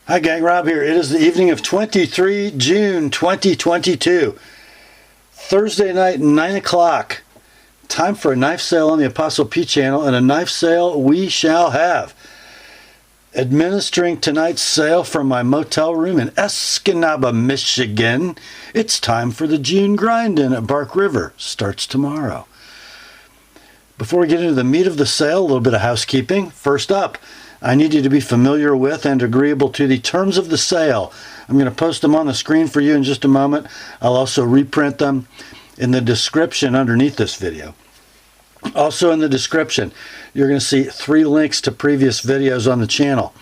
Hi gang, Rob here. It is the evening of 23 June 2022. Thursday night, 9 o'clock. Time for a knife sale on the Apostle P channel, and a knife sale we shall have. Administering tonight's sale from my motel room in Escanaba, Michigan. It's time for the June grind-in at Bark River. Starts tomorrow. Before we get into the meat of the sale, a little bit of housekeeping. First up, I need you to be familiar with and agreeable to the terms of the sale. I'm going to post them on the screen for you in just a moment. I'll also reprint them in the description underneath this video. Also in the description, you're going to see 3 links to previous videos on the channel.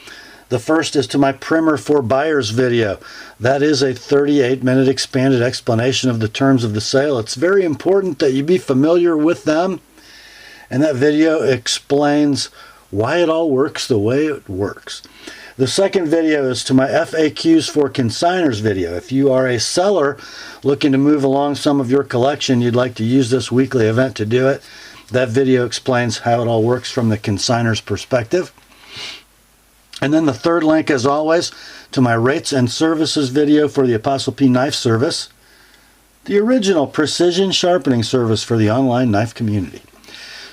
The first is to my primer for buyers video. That is a 38-minute expanded explanation of the terms of the sale. It's very important that you be familiar with them, and that video explains why it all works the way it works. The second video is to my FAQs for Consignors video. If you are a seller looking to move along some of your collection, you'd like to use this weekly event to do it, that video explains how it all works from the consignor's perspective. And then the third link, as always, to my rates and services video for the TheApostleP Knife Service, the original precision sharpening service for the online knife community.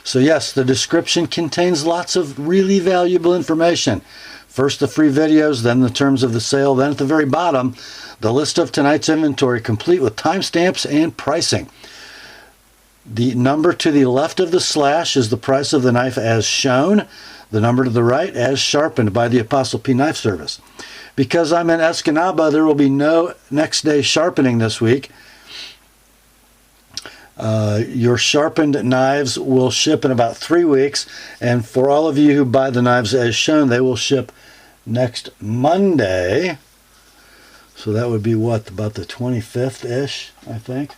So yes, the description contains lots of really valuable information. First the free videos, then the terms of the sale, then at the very bottom, the list of tonight's inventory complete with timestamps and pricing. The number to the left of the slash is the price of the knife as shown. The number to the right as sharpened by the TheApostleP Knife Service. Because I'm in Escanaba, there will be no next day sharpening this week. Your sharpened knives will ship in about 3 weeks, and for all of you who buy the knives as shown, they will ship next Monday. So that would be what, about the 25th-ish, I think.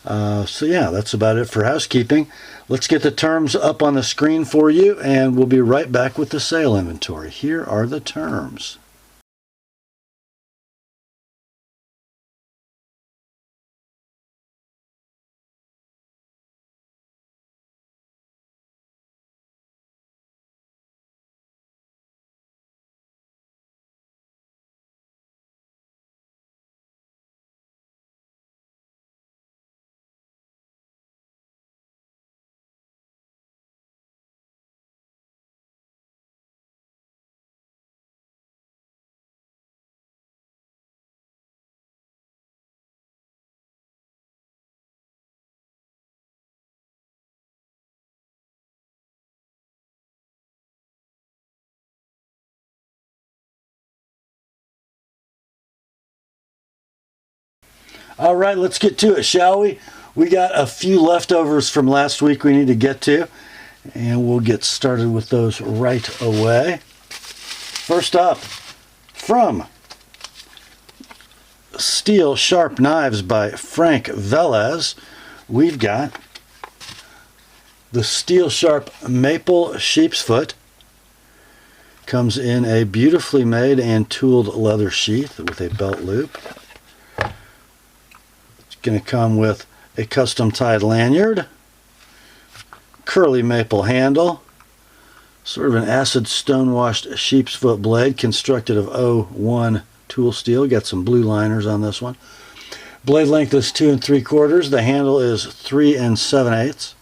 So yeah, that's about it for housekeeping. Let's get the terms up on the screen for you, and we'll be right back with the sale inventory. Here are the terms. All right, let's get to it, shall we? We got a few leftovers from last week we need to get to, and we'll get started with those right away. First up, from Steel Sharp Knives by Frank Velez, we've got the Steel Sharp Maple Sheepsfoot. Comes in a beautifully made and tooled leather sheath with a belt loop. Going to come with a custom tied lanyard, curly maple handle, sort of an acid stone washed sheepsfoot blade constructed of 01 tool steel. Got some blue liners on this one. Blade length is 2 3/4. The handle is 3 7/8.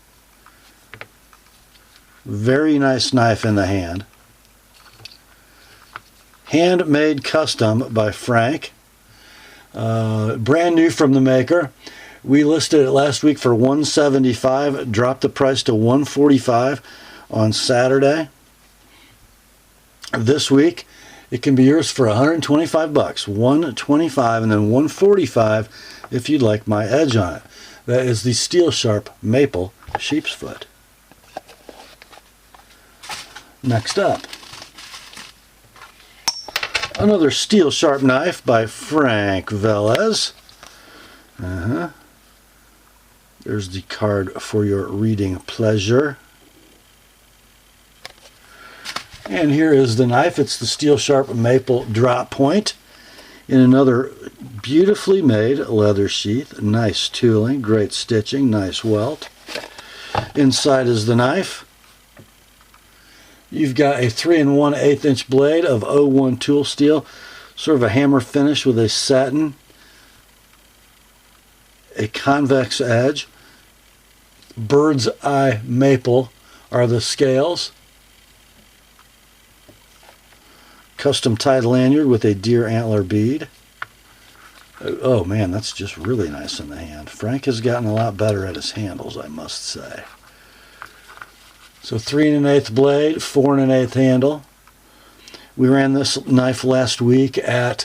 Very nice knife in the hand. Handmade custom by Frank. Brand new from the maker. We listed it last week for $175, dropped the price to $145 on Saturday. This week it can be yours for $125, $125, and then $145 if you'd like my edge on it. That is the Steel Sharp Maple Sheepsfoot. Next up, another Steel Sharp knife by Frank Velez. There's the card for your reading pleasure. And here is the knife. It's the Steel Sharp Maple Drop Point in another beautifully made leather sheath. Nice tooling, great stitching, nice welt. Inside is the knife. You've got a 3 1/8 inch blade of 01 tool steel, sort of a hammer finish with a satin, a convex edge. Bird's eye maple are the scales. Custom tied lanyard with a deer antler bead. Oh man, that's just really nice in the hand. Frank has gotten a lot better at his handles, I must say. So 3 1/8 blade, 4 1/8 handle. We ran this knife last week at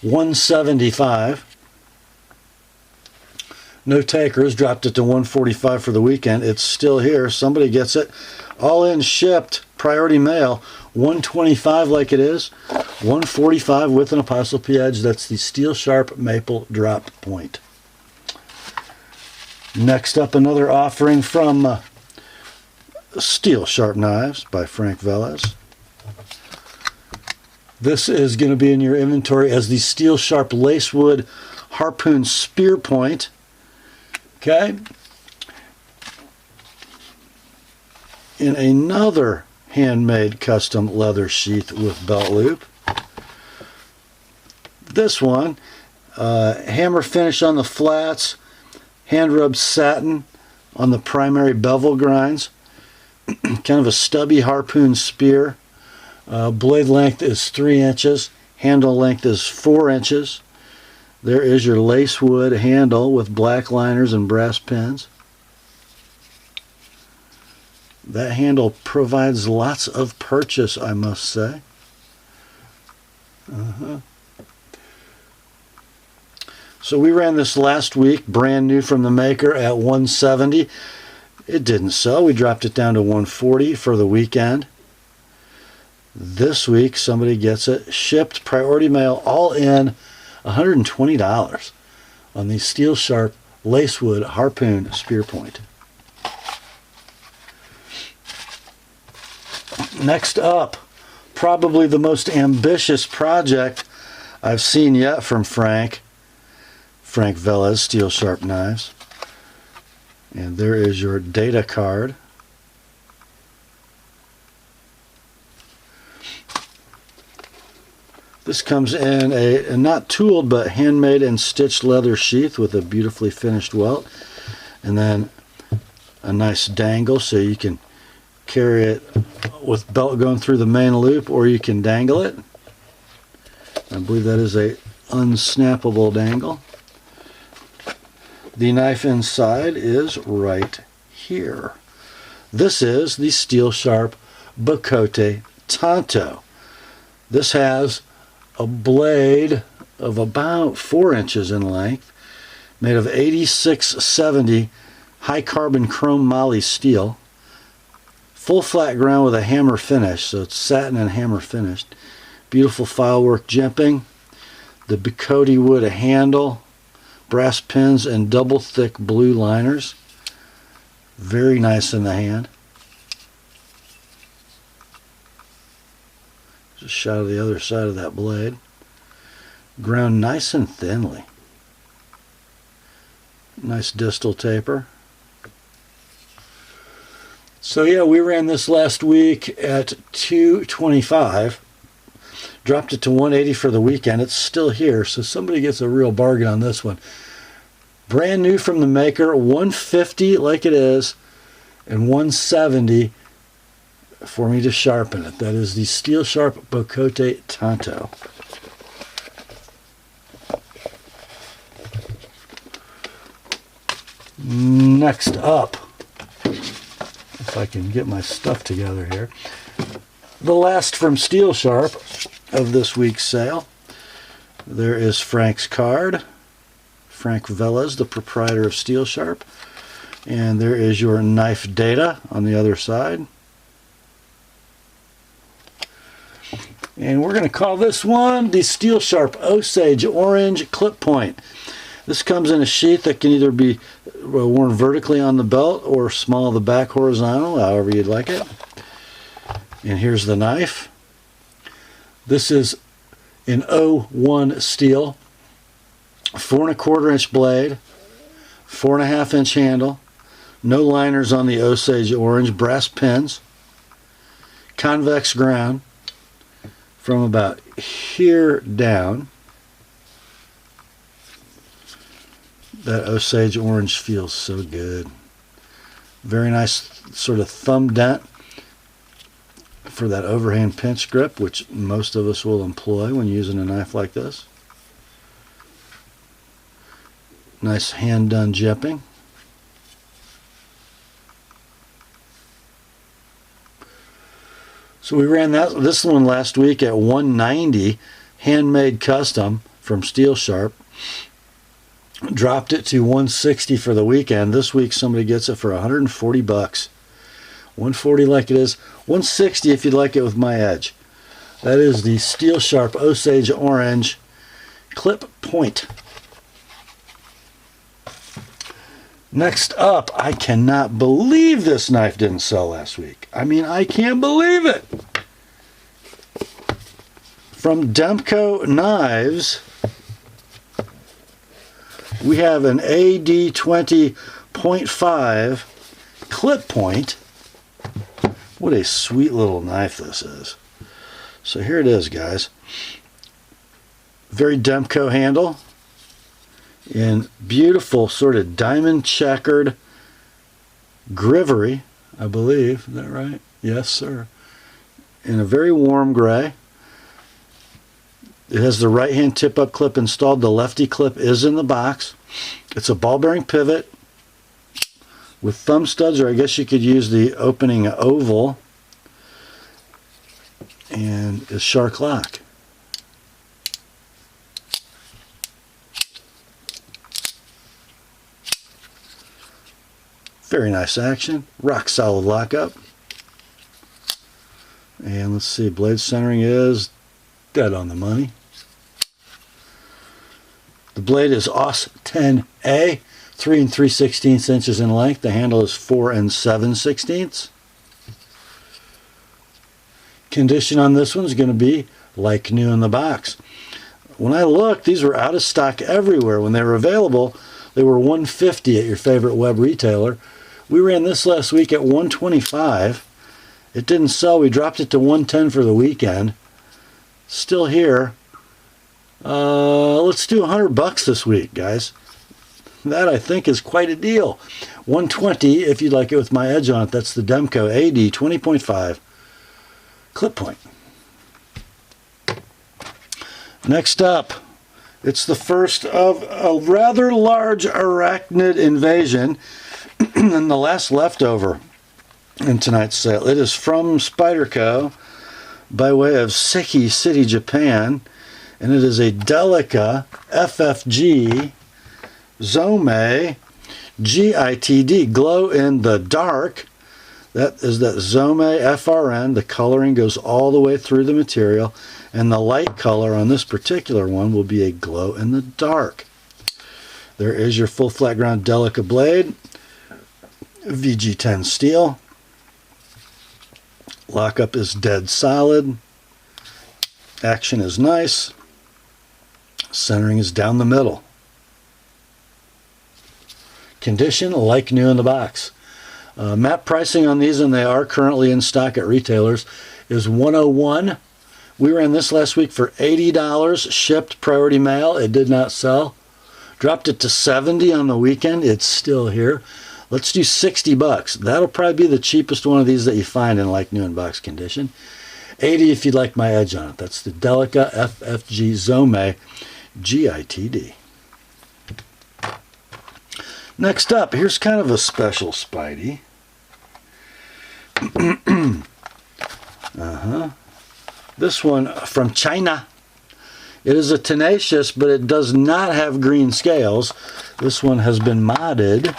$175. No takers, dropped it to $145 for the weekend. It's still here. Somebody gets it. All in shipped, priority mail, $125 like it is, $145 with an Apostle P edge. That's the Steel Sharp Maple Drop Point. Next up, another offering from Steel Sharp Knives by Frank Velez. This is going to be in your inventory as the Steel Sharp Lacewood Harpoon Spearpoint. Okay. In another handmade custom leather sheath with belt loop. This one, hammer finish on the flats, hand rubbed satin on the primary bevel grinds. Kind of a stubby harpoon spear. Blade length is 3 inches. Handle length is 4 inches. There is your lacewood handle with black liners and brass pins. That handle provides lots of purchase, I must say. So we ran this last week, brand new from the maker, at $170. It didn't sell. We dropped it down to $140 for the weekend. This week, somebody gets it shipped, priority mail, all in $120 on the Steel Sharp Lacewood Harpoon Spearpoint. Next up, probably the most ambitious project I've seen yet from Frank Velez, Steel Sharp Knives. And there is your data card. This comes in a not tooled but handmade and stitched leather sheath with a beautifully finished welt, and then a nice dangle so you can carry it with belt going through the main loop, or you can dangle it. I believe that is a unsnappable dangle. The knife inside is right here. This is the Steel Sharp Bocote Tanto. This has a blade of about 4 inches in length, made of 8670 high carbon chrome moly steel, full flat ground with a hammer finish, so it's satin and hammer finished. Beautiful filework jimping, the Bocote wood handle, brass pins and double thick blue liners. Very nice in the hand. Just a shot of the other side of that blade. Ground nice and thinly. Nice distal taper. So yeah, we ran this last week at $225. Dropped it to $180 for the weekend. It's still here, so somebody gets a real bargain on this one. Brand new from the maker, $150 like it is, and $170 for me to sharpen it. That is the Steel Sharp Bocote Tanto. Next up, if I can get my stuff together here, the last from Steel Sharp of this week's sale. There is Frank's card. Frank Velez, the proprietor of Steel Sharp. And there is your knife data on the other side. And we're going to call this one the Steel Sharp Osage Orange Clip Point. This comes in a sheath that can either be worn vertically on the belt or small at the back horizontal, however you'd like it. And here's the knife. This is an 01 steel, 4 1/4 inch blade, 4 1/2 inch handle, no liners on the Osage Orange, brass pins, convex ground from about here down. That Osage orange feels so good. Very nice sort of thumb dent for that overhand pinch grip, which most of us will employ when using a knife like this. Nice hand done jipping. So we ran this one last week at $190, handmade custom from Steel Sharp. Dropped it to $160 for the weekend. This week somebody gets it for $140. $140 like it is. $160 if you'd like it with my edge. That is the Steel Sharp Osage Orange Clip Point. Next up, I cannot believe this knife didn't sell last week. I mean, I can't believe it. From Demko Knives, we have an AD 20.5 clip point. What a sweet little knife this is. So here it is, guys. Very Demko handle in beautiful sort of diamond checkered grivery, I believe. Is that right? Yes, sir. In a very warm gray. It has the right hand tip up clip installed. The lefty clip is in the box. It's a ball bearing pivot with thumb studs, or I guess you could use the opening oval, and a shark lock. Very nice action. Rock solid lockup. And let's see, blade centering is dead on the money. The blade is OS 10A, 3 3/16 inches in length. The handle is 4 7/16. Condition on this one is going to be like new in the box. When I looked, these were out of stock everywhere. When they were available, they were $150 at your favorite web retailer. We ran this last week at $125. It didn't sell. We dropped it to $110 for the weekend. Still here. Let's do $100 this week, guys. That, I think, is quite a deal. $120 if you'd like it with my edge on it. That's the Demko AD 20.5 clip point. Next up, it's the first of a rather large arachnid invasion and the last leftover in tonight's sale. It is from Spyderco by way of Seki City, Japan, and it is a Delica FFG Zome GITD, glow in the dark. That is that Zome FRN. The coloring goes all the way through the material, and the light color on this particular one will be a glow in the dark. There is your full flat ground Delica blade, VG10 steel. Lockup is dead solid. Action is nice. Centering is down the middle. Condition like new in the box. Map pricing on these, and they are currently in stock at retailers, is $101. We ran this last week for $80, shipped priority mail. It did not sell. Dropped it to $70 on the weekend. It's still here. Let's do $60. That'll probably be the cheapest one of these that you find in like new in box condition. $80 if you'd like my edge on it. That's the Delica FFG Zome GITD. Next up, here's kind of a special Spidey. This one from China. It is a Tenacious, but it does not have green scales. This one has been modded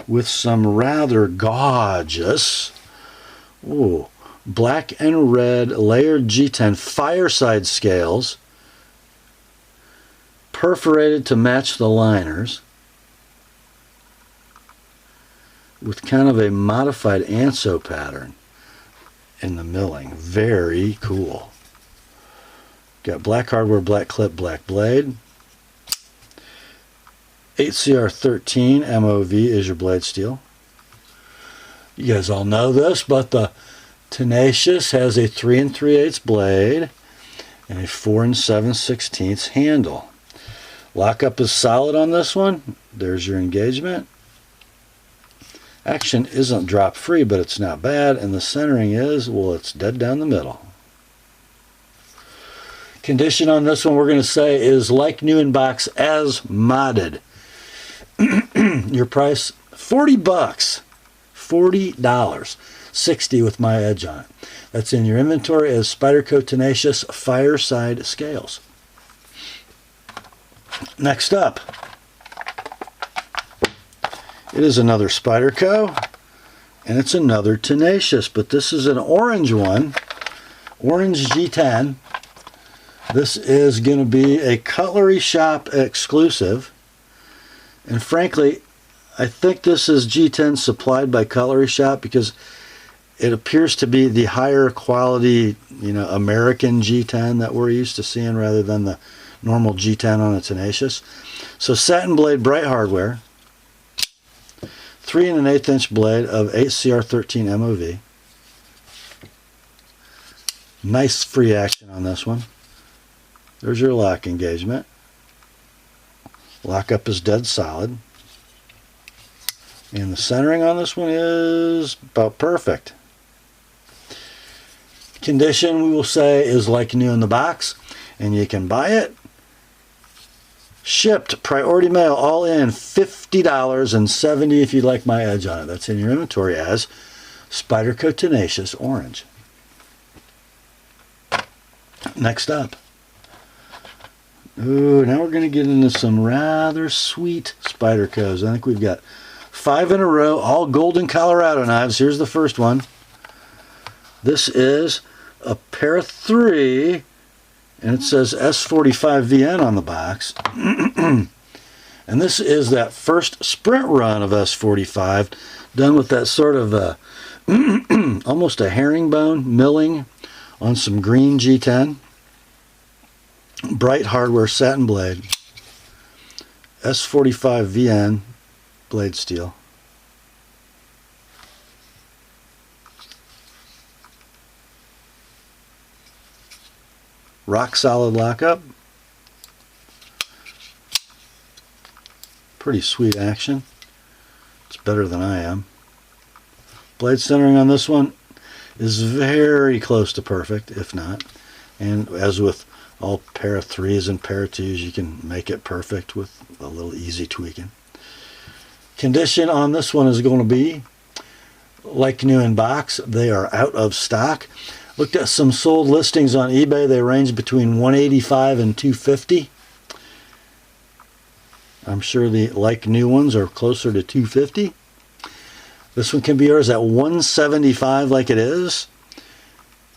with some rather gorgeous black and red layered G10 Fireside scales, perforated to match the liners, with kind of a modified anso pattern in the milling. Very cool. Got black hardware, black clip, black blade. 8CR13 MOV is your blade steel. You guys all know this, but the Tenacious has a 3 3/8 blade and a 4 7/16 handle. Lockup is solid on this one. There's your engagement. Action isn't drop free, but it's not bad, and the centering is, well, it's dead down the middle. Condition on this one we're going to say is like new in box as modded. Your price, $40. $40. $60 with my edge on it. That's in your inventory as Spyderco Tenacious Fireside scales. Next up, it is another Spyderco, and it's another Tenacious, but this is an orange one, orange G10. This is going to be a Cutlery Shop exclusive, and frankly, I think this is G10 supplied by Cutlery Shop because it appears to be the higher quality, American G10 that we're used to seeing rather than the normal G10 on a Tenacious. So satin blade, bright hardware, 3 1/8 blade of 8CR13 MOV. Nice free action on this one. There's your lock engagement. Lockup is dead solid. And the centering on this one is about perfect. Condition, we will say, is like new in the box, and you can buy it. Shipped, priority mail, all in, $50 and $70 if you'd like my edge on it. That's in your inventory as Spyderco Tenacious Orange. Next up. Ooh, now we're going to get into some rather sweet Spydercos. I think we've got 5 in a row, all golden Colorado knives. Here's the first one. This is a pair of 3, and it says S45VN on the box. And this is that first sprint run of S45, done with that sort of almost a herringbone milling on some green G10. Bright hardware satin blade. S45VN blade steel. Rock solid lockup. Pretty sweet action. It's better than I am. Blade centering on this one is very close to perfect, if not. And as with all pair of 3s and pair of 2s, you can make it perfect with a little easy tweaking. Condition on this one is going to be like new in box. They are out of stock. Looked at some sold listings on eBay. They range between $185 and $250. I'm sure the like new ones are closer to $250. This one can be yours at $175 like it is.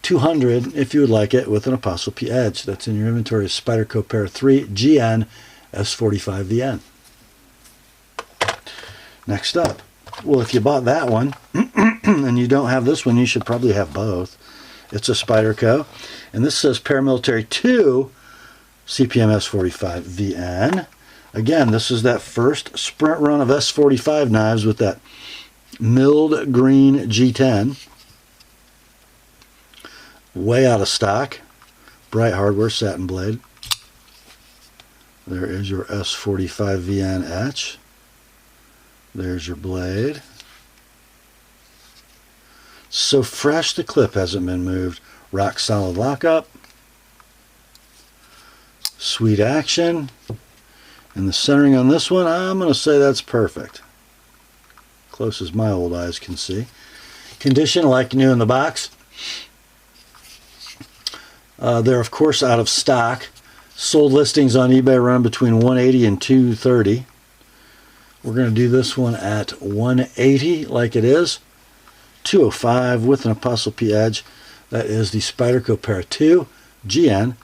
$200 if you would like it with an ApostleP edge. That's in your inventory. Spyderco pair 3 GN S45VN. Next up. Well, if you bought that one and you don't have this one, you should probably have both. It's a Spyderco, and this says Paramilitary 2 CPM S45VN. Again, this is that first sprint run of S45 knives with that milled green G10. Way out of stock. Bright hardware satin blade. There is your S45VN etch. There's your blade. So fresh, the clip hasn't been moved. Rock solid lockup. Sweet action. And the centering on this one, I'm going to say that's perfect. Close as my old eyes can see. Condition like new in the box. They're of course out of stock. Sold listings on eBay run between $180 and $230. We're going to do this one at $180 like it is. $205 with an ApostleP edge. That is the Spyderco pair 2 GN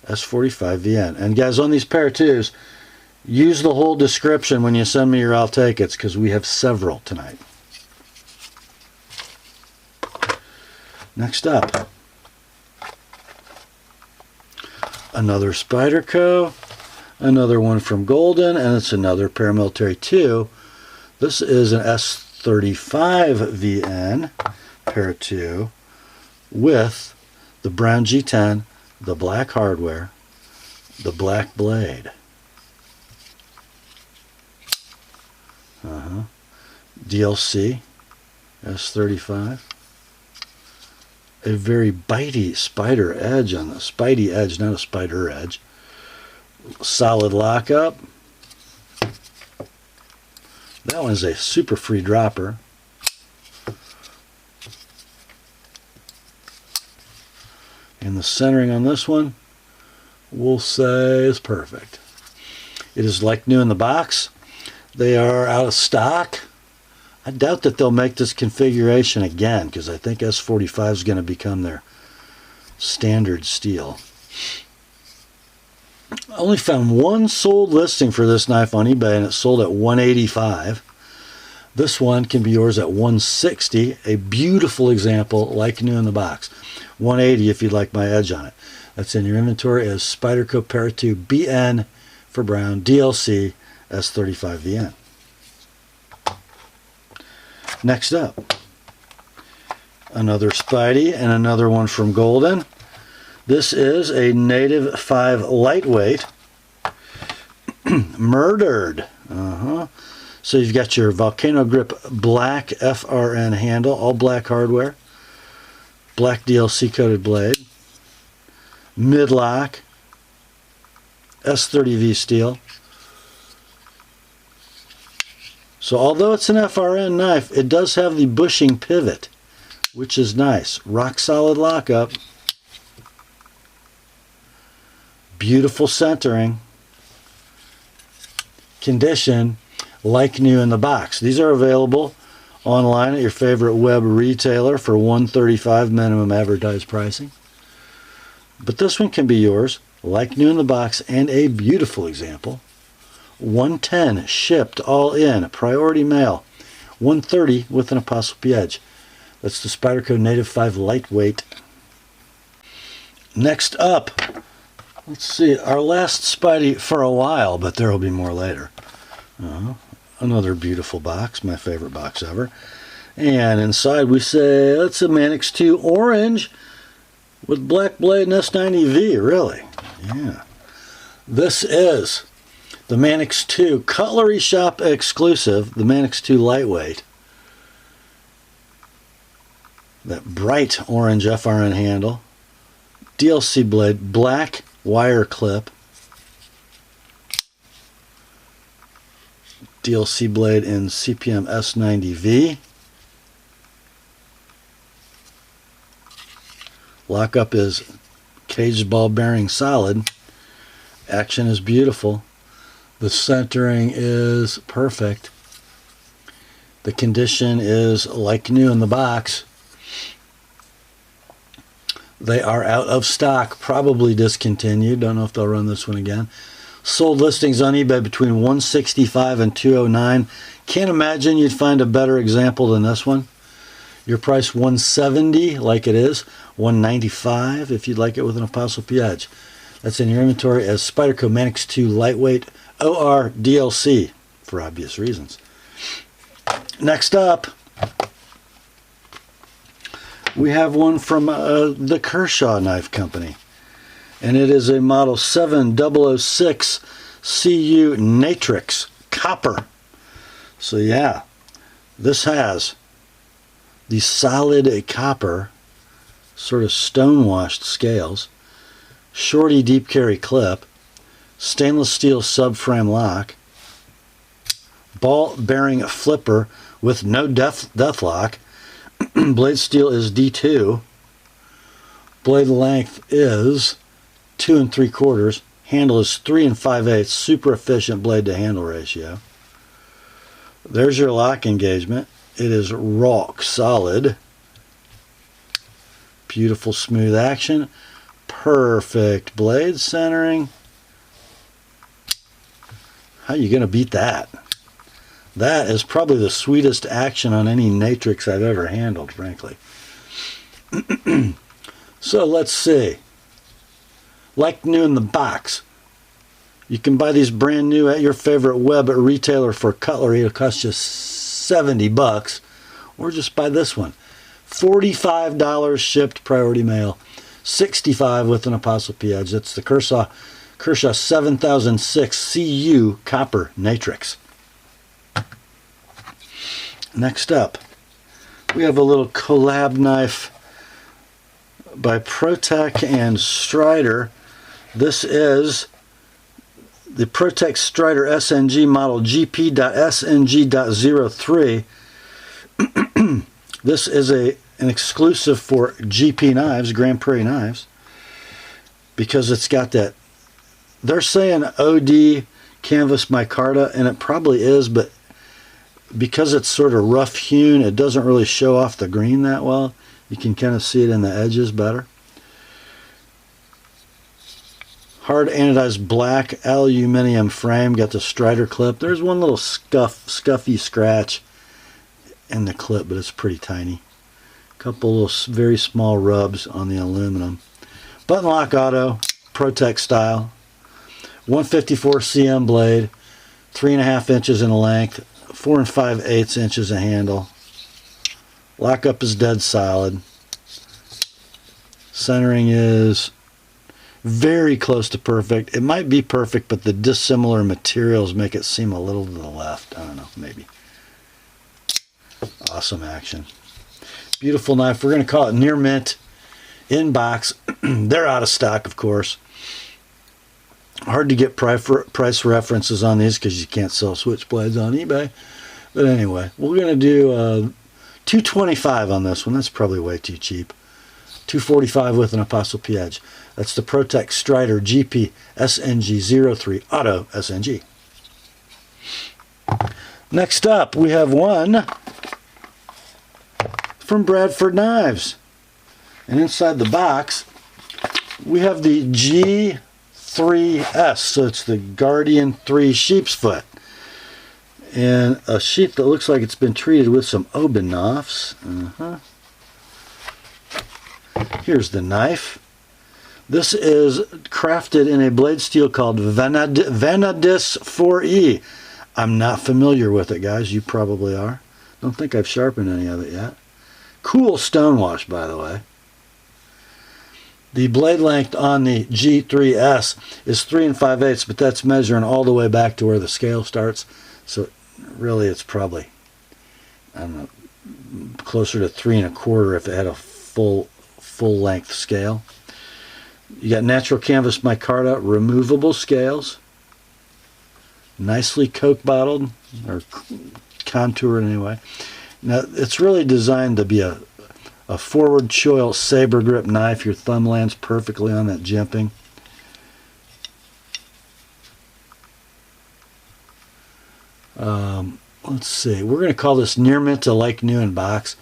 S45VN. And guys, on these pair 2s, use the whole description when you send me your I'll take it's, because we have several tonight. Next up, another Spyderco, another one from Golden, and it's another Paramilitary 2. This is an S35VN pair 2 with the brown G10, the black hardware, the black blade. DLC S35. A very bitey spider edge on the Spidey edge, not a spider edge. Solid lockup. That one's a super free dropper. And the centering on this one, we'll say, is perfect. It is like new in the box. They are out of stock. I doubt that they'll make this configuration again, because I think S45 is going to become their standard steel. I only found one sold listing for this knife on eBay, and it sold at $185. This one can be yours at $160. A beautiful example, like new in the box. $180 if you'd like my edge on it. That's in your inventory as Spyderco Para2 BN for brown, DLC S35VN. Next up, another Spidey and another one from Golden. This is a Native 5 lightweight. Murdered. So you've got your Volcano Grip black FRN handle, all black hardware, black DLC coated blade, mid-lock, S30V steel. So although it's an FRN knife, it does have the bushing pivot, which is nice. Rock solid lockup. Beautiful centering. Condition like new in the box. These are available online at your favorite web retailer for $135 minimum advertised pricing. But this one can be yours, like new in the box, and a beautiful example. $110 shipped all in, priority mail. $130 with an TheApostleP edge. That's the Spyderco Native 5 lightweight. Next up, let's see, our last Spidey for a while, but there will be more later. Another beautiful box, my favorite box ever. And inside we say, that's a Manix 2 orange with black blade and S90V, really. Yeah. This is the Manix 2 Cutlery Shop exclusive, the Manix 2 lightweight. That bright orange FRN handle. DLC blade, black wire clip. DLC blade in CPM S90V. Lockup is caged ball bearing solid. Action is beautiful. The centering is perfect. The condition is like new in the box. They are out of stock, probably discontinued. Don't know if they'll run this one again. Sold listings on eBay between $165 and $209. Can't imagine you'd find a better example than this one. Your price $170 like it is. $195 if you'd like it with an TheApostleP edge. That's in your inventory as Spyderco Manix 2 lightweight OR DLC for obvious reasons. Next up, we have one from the Kershaw Knife Company. And it is a model 7006 CU Natrix copper. So yeah, this has the solid copper, sort of stonewashed scales, shorty deep carry clip, stainless steel subframe lock, ball bearing flipper with no death lock. Blade steel is D2. Blade length is 2 3/4. Handle is 3 5/8. Super efficient blade to handle ratio. There's your lock engagement. It is rock solid. Beautiful smooth action. Perfect blade centering. How are you going to beat that? That is probably the sweetest action on any Natrix I've ever handled, frankly. So let's see. Like new in the box. You can buy these brand new at your favorite web retailer for cutlery. It'll cost you $70. Or just buy this one. $45 shipped priority mail. $65 with an ApostleP edge. That's the Kershaw 7006 CU copper Natrix. Next up, we have a little collab knife by Protech and Strider. This is the Protech Strider SNG model GP.SNG.03. This is an exclusive for GP knives, Grand Prairie knives, because it's got that, they're saying OD canvas micarta, and it probably is, but because it's sort of rough hewn, it doesn't really show off the green that well. You can kind of see it in the edges better. Hard anodized black aluminum frame, got the Strider clip. There's one little scuffy scratch in the clip, but it's pretty tiny. Couple little very small rubs on the aluminum. Button lock auto, Protech style. 154 cm blade, 3.5 inches in length, 4 5/8 inches of handle. Lockup is dead solid. Centering is very close to perfect. It might be perfect, but the dissimilar materials make it seem a little to the left. I don't know, maybe. Awesome action. Beautiful knife. We're going to call it near mint, in box. They're out of stock, of course. Hard to get price references on these because you can't sell switchblades on eBay. But anyway, we're going to do $225 on this one. That's probably way too cheap. $245 with an ApostleP edge. That's the Protech Strider GP SNG03 Auto SNG. Next up, we have one from Bradford Knives. And inside the box, we have the G3S. So it's the Guardian 3 Sheepsfoot. And a sheep that looks like it's been treated with some Obenaufs. Here's the knife. This is crafted in a blade steel called Vanadis 4E. I'm not familiar with it, guys. You probably are. Don't think I've sharpened any of it yet. Cool stonewash, by the way. The blade length on the G3S is 3 5/8, but that's measuring all the way back to where the scale starts. So really it's probably, I don't know, closer to 3 1/4 if it had a full length scale. You got natural canvas micarta, removable scales, nicely Coke bottled or contoured anyway. Now it's really designed to be a forward choil saber grip knife. Your thumb lands perfectly on that jimping. Let's see. We're going to call this near mint to like new in box.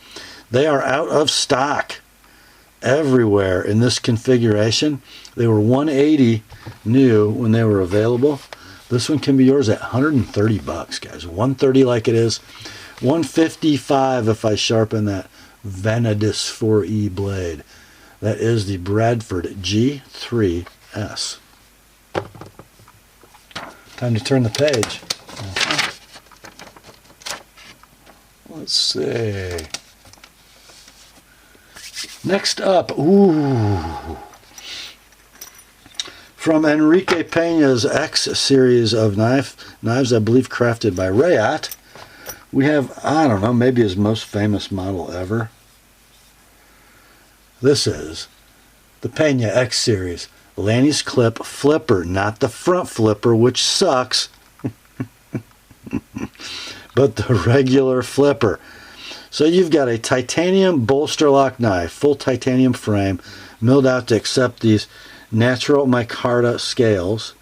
They are out of stock everywhere in this configuration. They were $180 new when they were available. This one can be yours at $130, guys. $130 like it is. $155 if I sharpen that Vanadis 4E blade. That is the Bradford G3S. Time to turn the page. Let's see. Next up, from Enrique Pena's X series of knives, I believe crafted by Rayat, we have, I don't know, maybe his most famous model ever. This is the Pena X series. Lanny's clip flipper, not the front flipper, which sucks, but the regular flipper. So you've got a titanium bolster lock knife, full titanium frame, milled out to accept these natural micarta scales.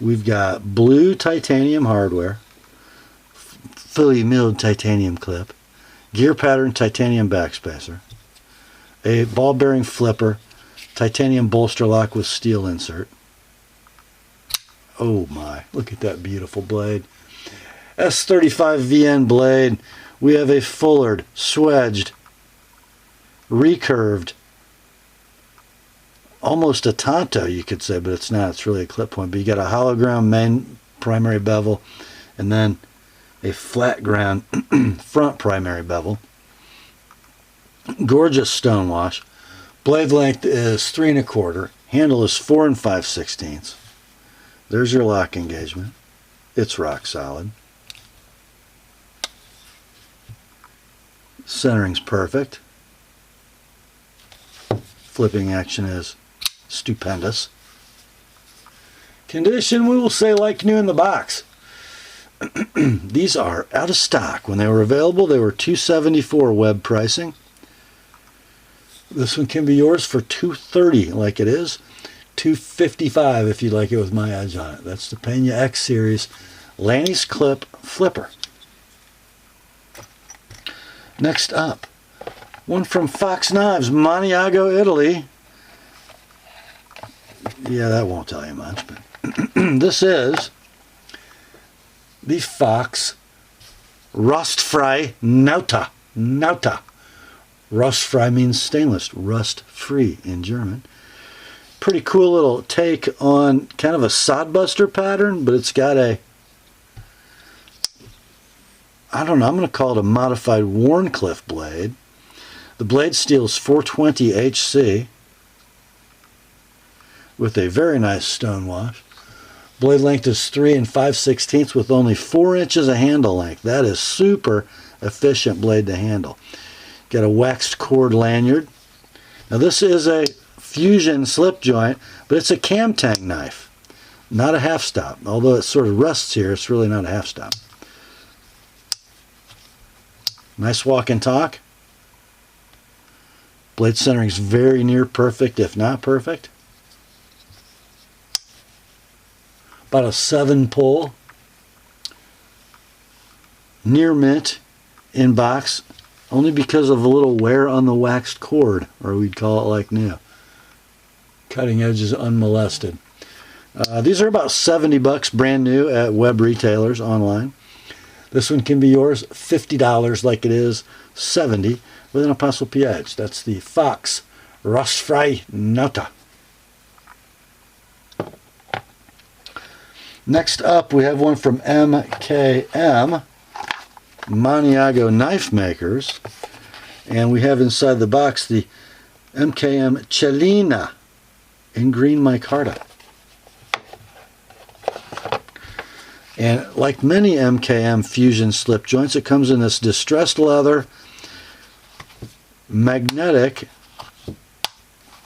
We've got blue titanium hardware, fully milled titanium clip, gear pattern titanium backspacer, a ball bearing flipper, titanium bolster lock with steel insert. Oh my, look at that beautiful blade. S35 VN blade. We have a fullered, swedged, recurved, almost a Tanto you could say, but it's not. It's really a clip point. But you got a hollow ground main primary bevel and then a flat ground front primary bevel. Gorgeous stone wash. Blade length is 3 1/4. Handle is 4 5/16. There's your lock engagement. It's rock solid. Centering's perfect. Flipping action is stupendous. Condition, we will say like new in the box. These are out of stock. When they were available, they were $274 web pricing. This one can be yours for $230 like it is. $255 if you'd like it with my edge on it. That's the Pena X Series Lanny's Clip Flipper. Next up, one from Fox Knives, Maniago, Italy. Yeah, that won't tell you much, but this is the Fox Rostfrei Nauta. Rostfrei means stainless, rust-free in German. Pretty cool little take on kind of a sodbuster pattern, but it's got a, I don't know, I'm going to call it a modified Wharncliffe blade. The blade steel is 420 HC with a very nice stone wash. Blade length is 3 5/16 with only 4 inches of handle length. That is super efficient blade to handle. Got a waxed cord lanyard. Now this is a fusion slip joint, but it's a cam tang knife, not a half stop. Although it sort of rests here, it's really not a half stop. Nice walk and talk. Blade centering is very near perfect, if not perfect. About a 7 pull. Near mint in box, only because of a little wear on the waxed cord, or we'd call it like new. Cutting edge is unmolested. These are about $70 brand new at web retailers online. This one can be yours $50 like it is $70 with an Apostle P edge. That's the Fox Rostfrei Nauta. Next up, we have one from MKM, Maniago Knife Makers. And we have inside the box the MKM Cellina in green micarta. And like many MKM fusion slip joints, it comes in this distressed leather magnetic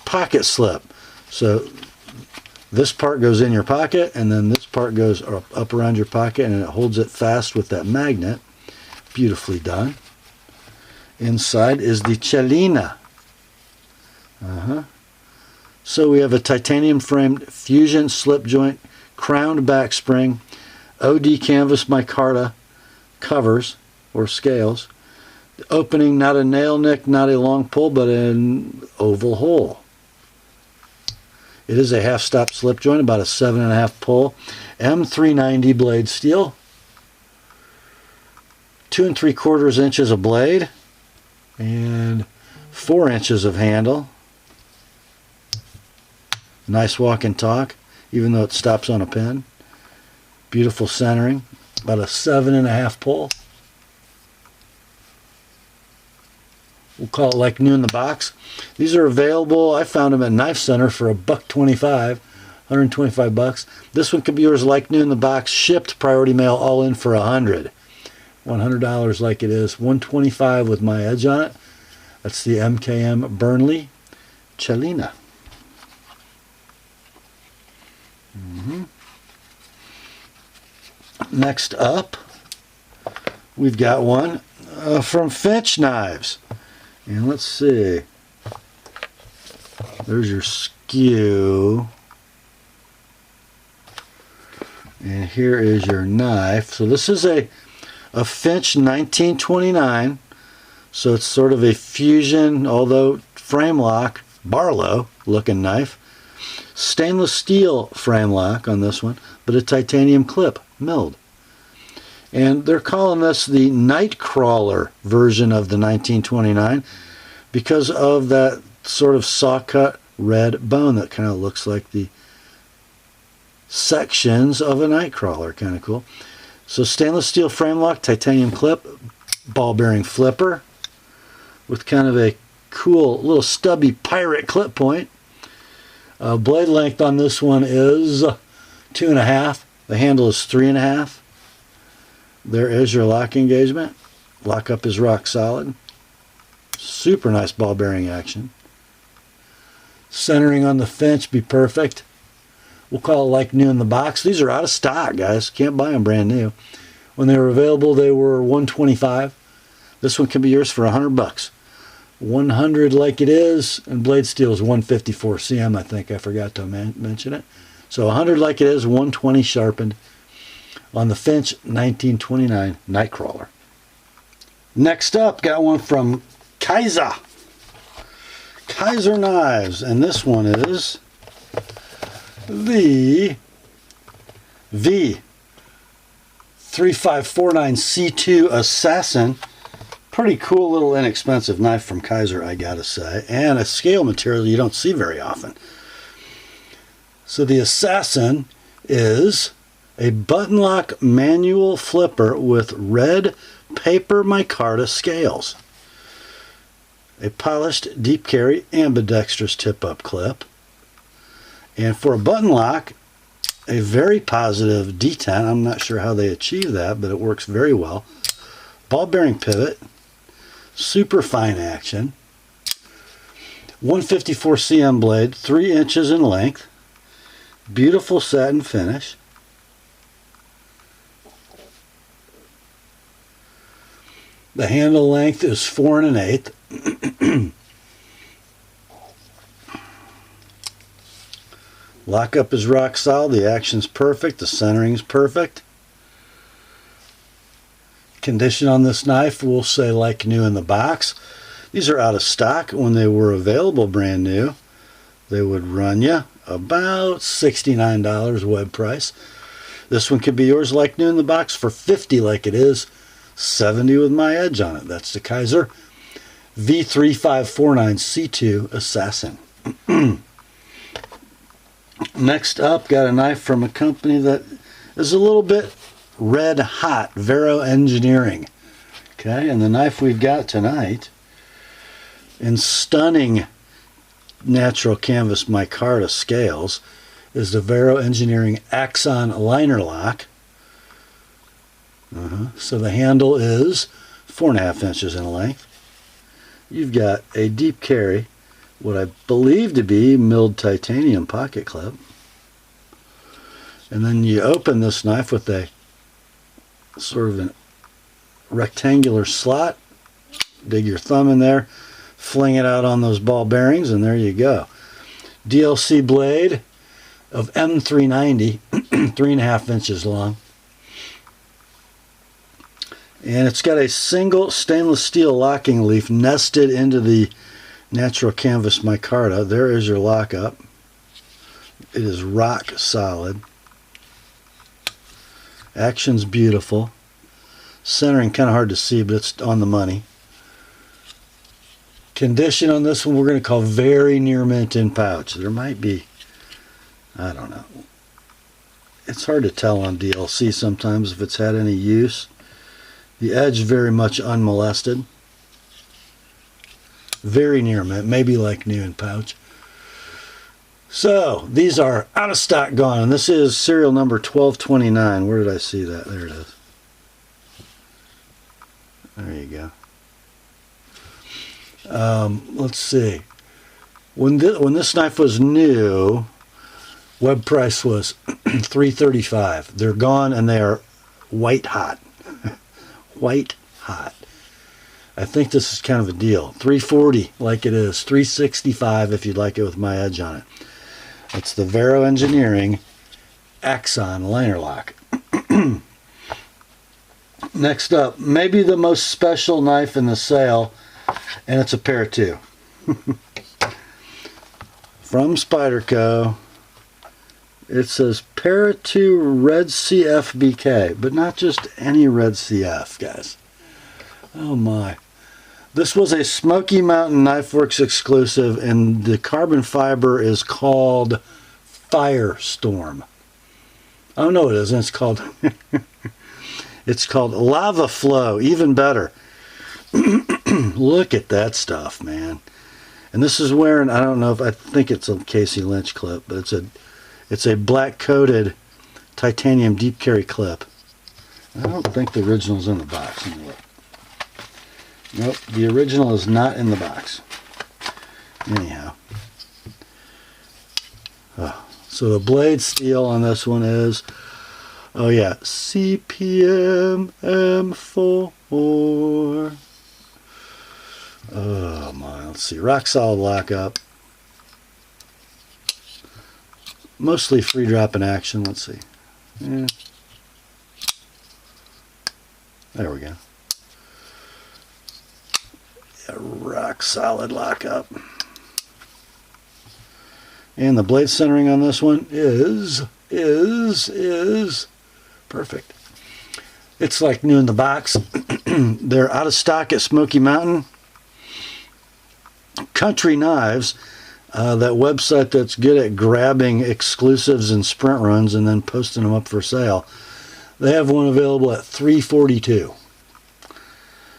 pocket slip. So this part goes in your pocket, and then this part goes up around your pocket, and it holds it fast with that magnet. Beautifully done. Inside is the Cellina. So we have a titanium framed fusion slip joint, crowned back spring, OD canvas micarta covers or scales. The opening, not a nail nick, not a long pull, but an oval hole. It is a half stop slip joint, about a 7.5 pull. M390 blade steel. 2 3/4 inches of blade and 4 inches of handle. Nice walk and talk, even though it stops on a pin. Beautiful centering, about a 7.5 pull. We'll call it like new in the box. These are available. I found them at Knife Center for $125, $125. This one could be yours like new in the box, shipped priority mail, all in for $100. $100 like it is, $125 with my edge on it. That's the MKM Burnley Cellina. Next up, we've got one from Finch Knives. And let's see. There's your skew. And here is your knife. So this is a Finch 1929. So it's sort of a fusion, although frame lock, Barlow looking knife. Stainless steel frame lock on this one, but a titanium clip, milled. And they're calling this the Nightcrawler version of the 1929 because of that sort of saw-cut red bone that kind of looks like the sections of a Nightcrawler. Kind of cool. So stainless steel frame lock, titanium clip, ball bearing flipper with kind of a Cool little stubby pirate clip point. Blade length on this one is 2.5. The handle is 3.5. There is your lock engagement. Lockup is rock solid. Super nice ball bearing action. Centering on the finch be perfect. We'll call it like new in the box. These are out of stock, guys. Can't buy them brand new. When they were available, they were $125. This one can be yours for $100. 100 like it is, and blade steel is 154 cm. I think I forgot to mention it. So 100 like it is, 120 sharpened. On the finch, 1929 Nightcrawler. Next up, got one from Kaiser Knives, and this one is the V3549C2 Assassin. Pretty cool little inexpensive knife from Kaiser, I gotta say, and a scale material you don't see very often. So the Assassin is a button lock manual flipper with red paper micarta scales, a polished deep carry ambidextrous tip up clip, and for a button lock, a very positive D10. I'm not sure how they achieve that, but it works very well. Ball bearing pivot, super fine action, 154 cm blade, 3 inches in length, beautiful satin finish. The handle length is 4 1/8. Lockup is rock solid. The action's perfect. The centering's perfect. Condition on this knife, we'll say like new in the box. These are out of stock. When they were available brand new, they would run you about $69 web price. This one could be yours like new in the box for $50 like it is, $70 with my edge on it. That's the Kaiser V3549C2 Assassin. Next up, got a knife from a company that is a little bit red hot, Vero Engineering. Okay, and the knife we've got tonight in stunning natural canvas micarta scales is the Vero Engineering Axon Liner Lock. So the handle is 4.5 inches in length. You've got a deep carry, what I believe to be milled titanium pocket clip. And then you open this knife with a sort of a rectangular slot. Dig your thumb in there, fling it out on those ball bearings, and there you go. DLC blade of M390, 3.5 inches long. And it's got a single stainless steel locking leaf nested into the natural canvas micarta. There is your lockup. It is rock solid. Action's beautiful. Centering kind of hard to see, but it's on the money. Condition on this one we're going to call very near mint in pouch. There might be, I don't know. It's hard to tell on DLC sometimes if it's had any use. The edge very much unmolested. Very near mint, maybe like new in pouch. So, these are out of stock, gone, and this is serial number 1229. Where did I see that? There it is. There you go. Let's see. When this knife was new, web price was $335. They're gone, and they are white hot. White hot. I think this is kind of a deal. $340 like it is. $365 if you'd like it with my edge on it. It's the Vero Engineering Axon Liner Lock. Next up, maybe the most special knife in the sale, and it's a pair too. From Spyderco. It says Para 2 Red CF BK, but not just any Red CF, guys. Oh my. This was a Smoky Mountain Knife Works exclusive, and the carbon fiber is called Firestorm. Oh no, it isn't. It's called it's called Lava Flow. Even better. Look at that stuff, man. And this is wearing, I don't know if, I think it's a Casey Lynch clip, but it's a black coated titanium deep carry clip. I don't think the original's in the box. Let me look. Nope, the original is not in the box. Anyhow. So the blade steel on this one is, oh yeah, CPM M4. Oh my, let's see, rock solid lockup. Mostly free drop in action, let's see. Yeah. There we go. Yeah, rock solid lockup. And the blade centering on this one is perfect. It's like new in the box. They're out of stock at Smoky Mountain. Country Knives, that website that's good at grabbing exclusives and sprint runs and then posting them up for sale. They have one available at $342.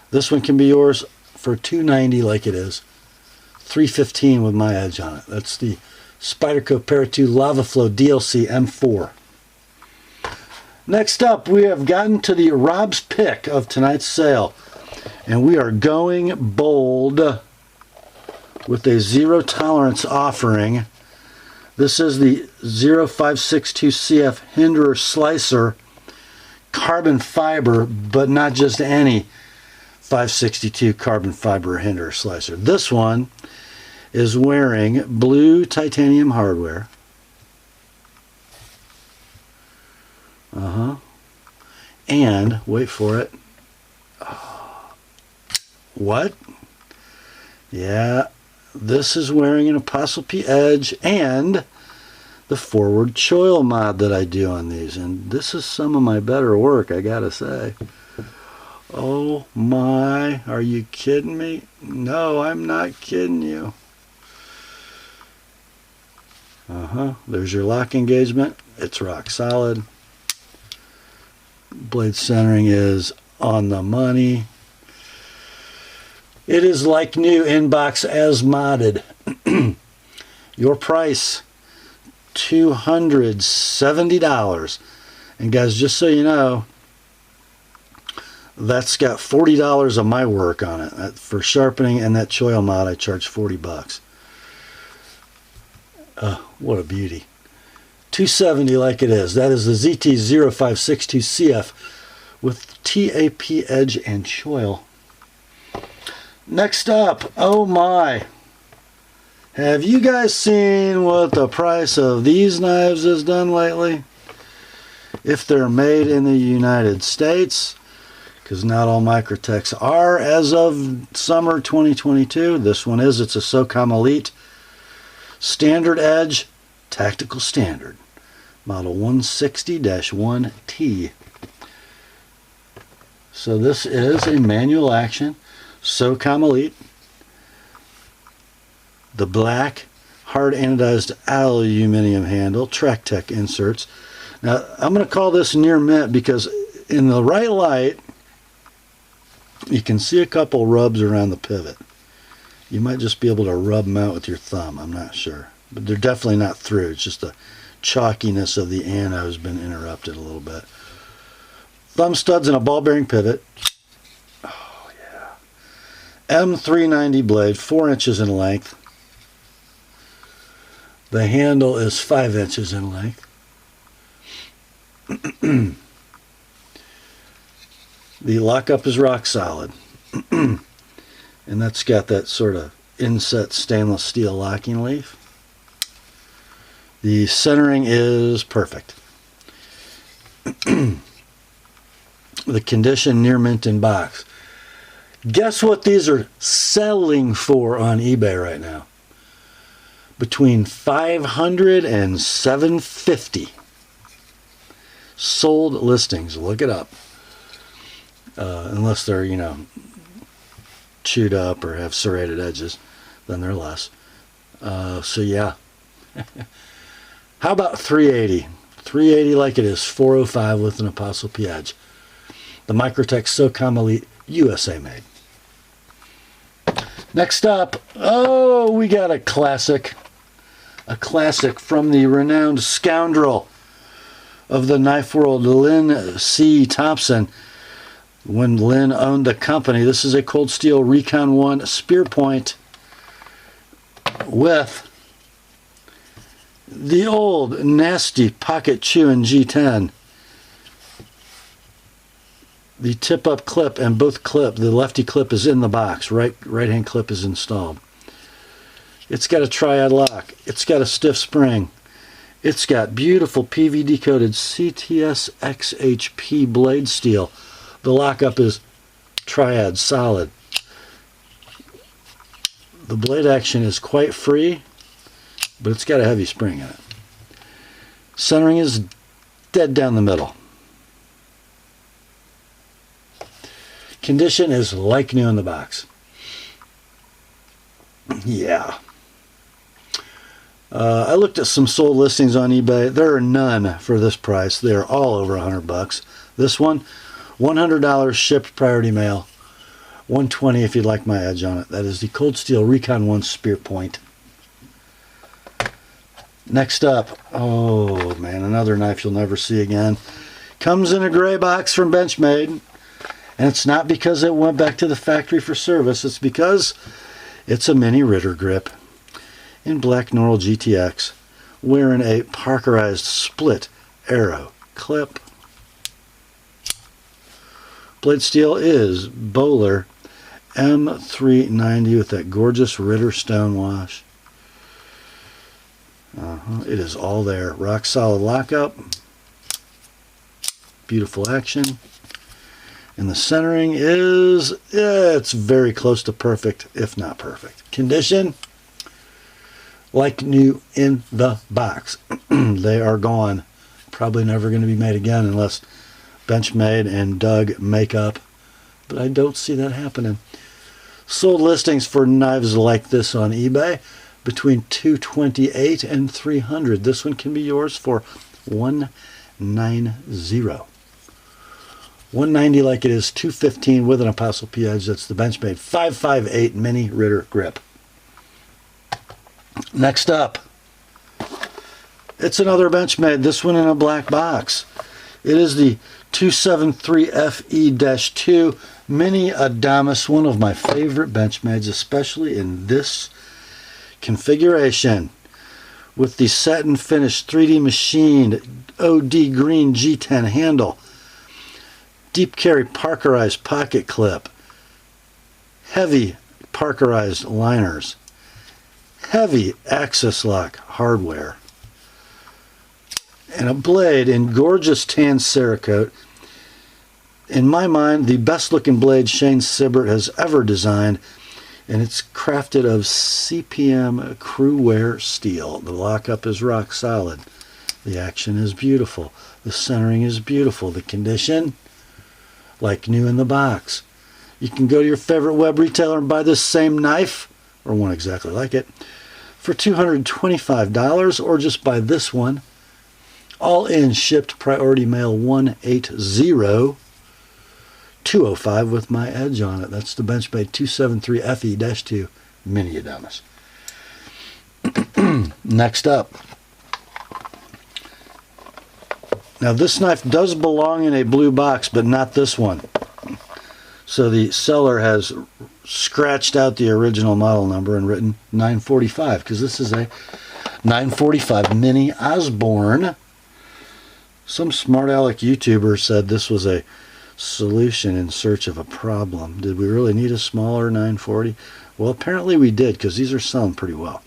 This one can be yours for $290 like it is. $315 with my edge on it. That's the Spyderco Para 2 Lava Flow DLC M4. Next up, we have gotten to the Rob's pick of tonight's sale. And we are going bold with a zero tolerance offering. This is the 0562CF Hinderer Slicer carbon fiber, but not just any 562 carbon fiber Hinderer Slicer. This one is wearing blue titanium hardware. And, wait for it. What? Yeah, this is wearing an ApostleP edge and the forward choil mod that I do on these. And this is some of my better work, I gotta say. Oh my, are you kidding me? No, I'm not kidding you. There's your lock engagement. It's rock solid. Blade centering is on the money. It is like new, in-box as modded. Your price, $270. And guys, just so you know, that's got $40 of my work on it. For sharpening and that choil mod, I charge $40. What a beauty. $270 like it is. That is the ZT0562CF with TAP edge and choil. Next up, oh my. Have you guys seen what the price of these knives has done lately? If they're made in the United States, because not all Microtechs are as of summer 2022. This one is. It's a SOCOM Elite Standard Edge Tactical Standard, model 160-1T. So this is a manual action SOCOM Elite. The black hard anodized aluminum handle, Track Tech inserts. Now I'm going to call this near mint because in the right light you can see a couple rubs around the pivot. You might just be able to rub them out with your thumb, I'm not sure. But they're definitely not through. It's just the chalkiness of the anode has been interrupted a little bit. Thumb studs and a ball bearing pivot. Oh yeah. M390 blade, 4 inches in length. The handle is 5 inches in length. The lockup is rock solid. And that's got that sort of inset stainless steel locking leaf. The centering is perfect. The condition near mint in box. Guess what these are selling for on eBay right now? Between $500 and $750. Sold listings. Look it up. Unless they're, you know, chewed up or have serrated edges, then they're less. So yeah. How about 380? 380 like it is, 405 with an ApostleP edge. The Microtech SOCOM Elite USA made. Next up, oh, we got a classic. A classic from the renowned scoundrel of the knife world, Lynn C. Thompson. When Lynn owned the company, this is a Cold Steel Recon 1 Spearpoint with the old nasty pocket chewing G10. The tip-up clip and both clip, the lefty clip is in the box. Right-hand clip is installed. It's got a triad lock. It's got a stiff spring. It's got beautiful PVD-coated CTS XHP blade steel. The lockup is triad solid. The blade action is quite free, but it's got a heavy spring in it. Centering is dead down the middle. Condition is like new in the box. Yeah. I looked at some sold listings on eBay. There are none for this price. They are all over $100. This one, $100 shipped priority mail. $120 if you'd like my edge on it. That is the Cold Steel Recon 1 Spearpoint. Next up, oh man, another knife you'll never see again. Comes in a gray box from Benchmade. And it's not because it went back to the factory for service. It's because it's a mini Ritter grip in black Norol GTX wearing a Parkerized split arrow clip. Blade steel is Bowler M390 with that gorgeous Ritter stonewash. It is all there. Rock solid lockup. Beautiful action. And the centering is, it's very close to perfect, if not perfect. Condition, like new in the box. They are gone. Probably never going to be made again unless Benchmade and Doug make up. But I don't see that happening. Sold listings for knives like this on eBay between $228 and $300. This one can be yours for $190. $190 like it is $215 with an Apostle P edge. That's the Benchmade 558 Mini Ritter grip. Next up, it's another Benchmade. This one in a black box. It is the 273FE-2 Mini Adamas, one of my favorite Benchmades, especially in this configuration with the satin finished 3D machined OD green G10 handle. Deep carry Parkerized pocket clip, heavy Parkerized liners, heavy axis lock hardware, and a blade in gorgeous tan Cerakote. In my mind, the best looking blade Shane Sibbert has ever designed, and it's crafted of CPM Crewware steel. The lockup is rock solid. The action is beautiful. The centering is beautiful. The condition, like new in the box. You can go to your favorite web retailer and buy this same knife, or one exactly like it, for $225, or just buy this one, all in shipped priority mail 180-205 with my edge on it. That's the Benchmade 273FE-2 Mini Adamas. Next up. Now this knife does belong in a blue box, but not this one. So the seller has scratched out the original model number and written 945, because this is a 945 Mini Osborne. Some smart aleck YouTuber said this was a solution in search of a problem. Did we really need a smaller 940? Well, apparently we did, because these are selling pretty well.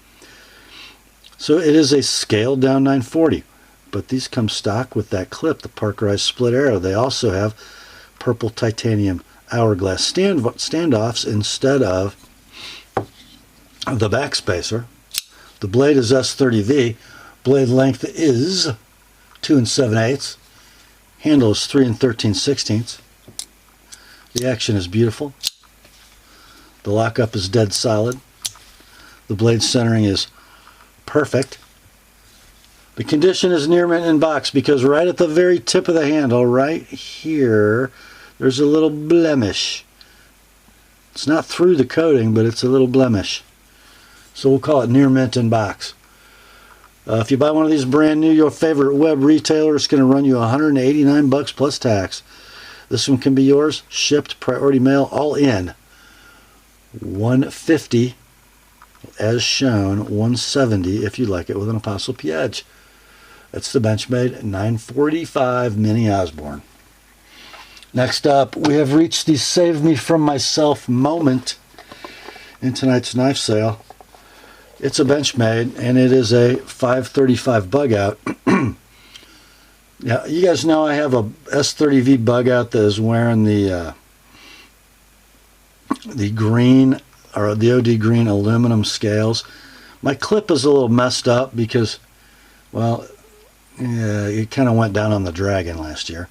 So it is a scaled down 940. But these come stock with that clip, the Parkerized split arrow. They also have purple titanium hourglass standoffs instead of the backspacer. The blade is S30V. Blade length is 2 7/8. Handle is 3 13/16. The action is beautiful. The lockup is dead solid. The blade centering is perfect. The condition is near mint in box, because right at the very tip of the handle, right here, there's a little blemish. It's not through the coating, but it's a little blemish. So we'll call it near mint in box. If you buy one of these brand new, your favorite web retailer, it's going to run you $189 plus tax. This one can be yours, shipped, priority mail, all in. $150 as shown, $170 if you like it with an ApostleP edge. That's the Benchmade 945 Mini Osborne. Next up, we have reached the save me from myself moment in tonight's knife sale. It's a Benchmade, and it is a 535 bug out. Yeah, you guys know I have a S30V bug out that is wearing the green, or the OD green aluminum scales. My clip is a little messed up because, well, yeah, it kind of went down on the Dragon last year.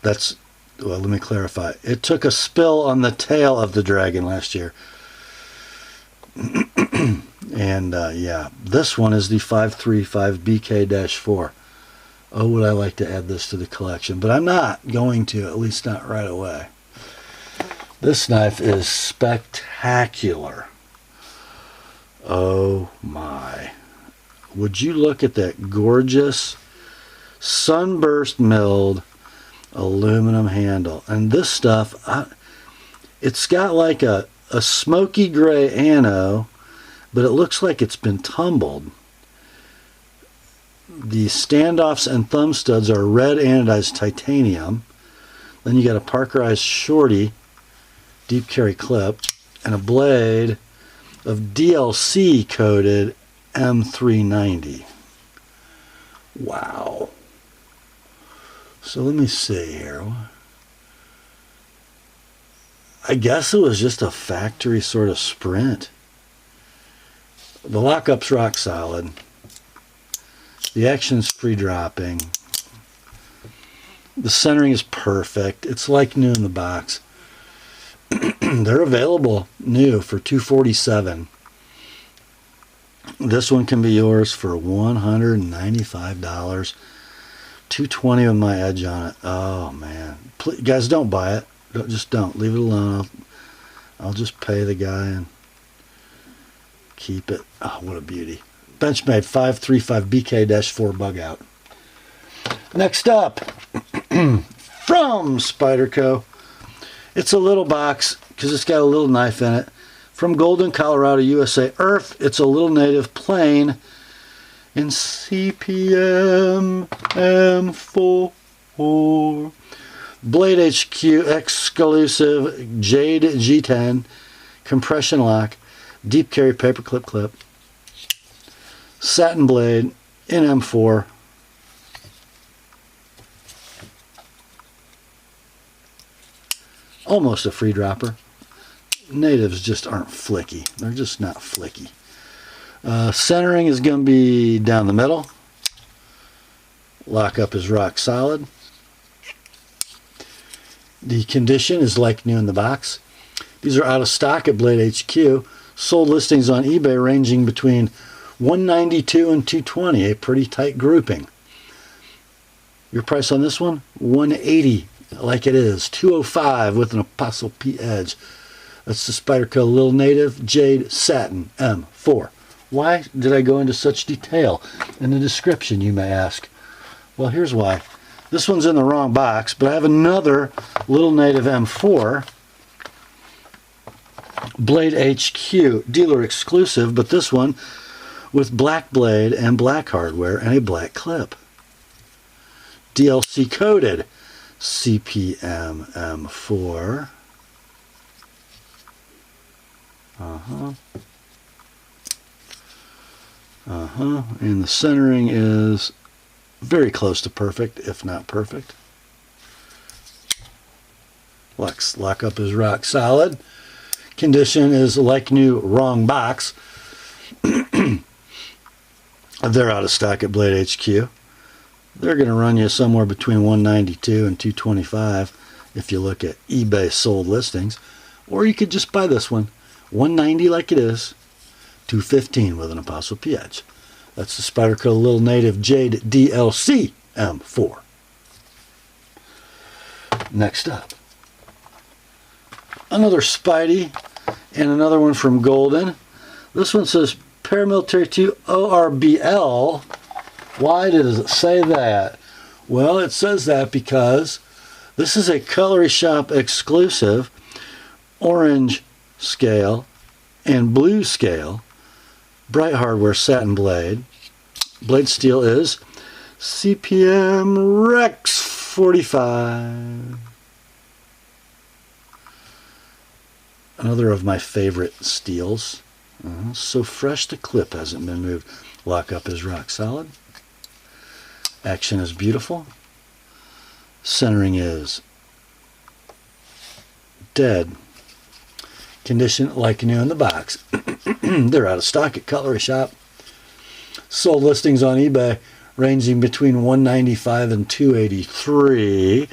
Well, let me clarify. It took a spill on the tail of the Dragon last year. And yeah, this one is the 535 BK-4. Oh, would I like to add this to the collection, but I'm not going to, at least not right away. This knife is spectacular. Oh my. Would you look at that gorgeous sunburst milled aluminum handle. And this stuff, it's got like a smoky gray ano, but it looks like it's been tumbled. The standoffs and thumb studs are red anodized titanium. Then you got a Parkerized Shorty deep carry clip and a blade of DLC coated M390. Wow. So let me see here. I guess it was just a factory sort of sprint. The lockup's rock solid. The action's free dropping. The centering is perfect. It's like new in the box. They're available new for $247. This one can be yours for $195. $220 with my edge on it. Oh man, please, guys, don't buy it. Just don't. Leave it alone. I'll just pay the guy and keep it. Oh, what a beauty. Benchmade 535 BK-4 bug out. Next up, from Spyderco. It's a little box because it's got a little knife in it. From Golden, Colorado, USA. Earth, it's a little native plain in CPM M4. Blade HQ exclusive Jade G10 compression lock, deep carry paperclip clip, satin blade in M4. Almost a free dropper. Natives just aren't flicky. They're just not flicky. Centering is going to be down the middle. Lockup is rock solid. The condition is like new in the box. These are out of stock at Blade HQ. Sold listings on eBay ranging between $192 and $220, a pretty tight grouping. Your price on this one? $180, like it is. $205 with an ApostleP edge. That's the Spyderco Little Native Jade Satin M4. Why did I go into such detail in the description, you may ask? Well, here's why. This one's in the wrong box, but I have another Little Native M4 Blade HQ, dealer exclusive, but this one with black blade and black hardware and a black clip. DLC coated CPM M4. And the centering is very close to perfect, if not perfect. Lockup is rock solid. Condition is like new, wrong box. They're out of stock at Blade HQ. They're going to run you somewhere between $192 and $225 if you look at eBay sold listings. Or you could just buy this one. $190 like it is, $215 with an ApostleP edge. That's the Spyderco Little Native Jade DLC M4. Next up, another Spidey and another one from Golden. This one says Paramilitary 2 ORBL. Why does it say that? Well, it says that because this is a Cutlery Shop exclusive orange scale and blue scale bright hardware satin blade. Blade steel is CPM Rex 45. Another of my favorite steels. So fresh the clip hasn't been moved. Lockup is rock solid. Action is beautiful. Centering is dead. Condition like new in the box. They're out of stock at Cutlery Shop. Sold listings on eBay ranging between $195 and $283.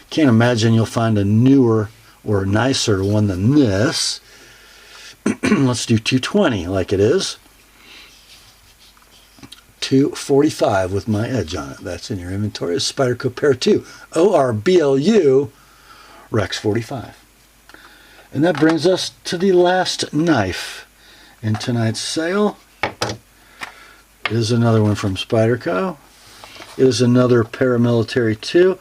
Can't imagine you'll find a newer or nicer one than this. Let's do $220 like it is. $245 with my edge on it. That's in your inventory. Spyderco Pair 2 ORBLU Rex 45. And that brings us to the last knife in tonight's sale. It is another one from Spyderco. It is another Paramilitary 2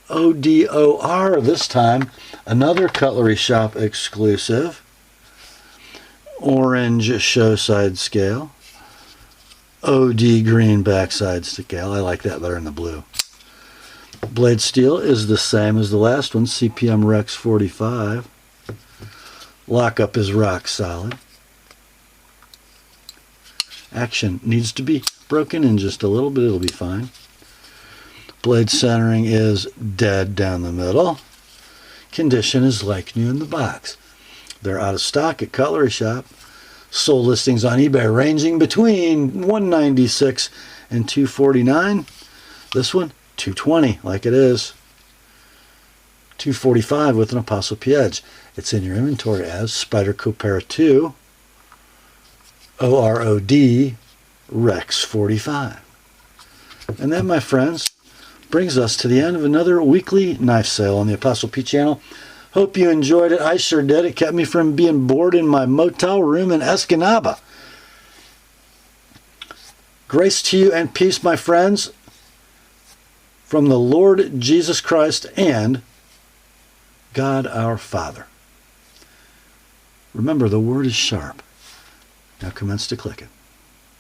ODOR this time. Another Cutlery Shop exclusive. Orange show side scale. OD green backside scale. I like that better than the blue. Blade steel is the same as the last one. CPM Rex 45. Lockup is rock solid. Action needs to be broken in just a little bit. It'll be fine. Blade centering is dead down the middle. Condition is like new in the box. They're out of stock at Cutlery Shop. Sold listings on eBay ranging between $196 and $249. This one, $220 like it is. $245 with an ApostleP edge. It's in your inventory as Spyderco Pair 2 OROD Rex 45. And that, my friends, brings us to the end of another weekly knife sale on the ApostleP channel. Hope you enjoyed it. I sure did. It kept me from being bored in my motel room in Escanaba. Grace to you and peace, my friends, from the Lord Jesus Christ and God our Father. Remember, the word is sharp. Now commence to click it.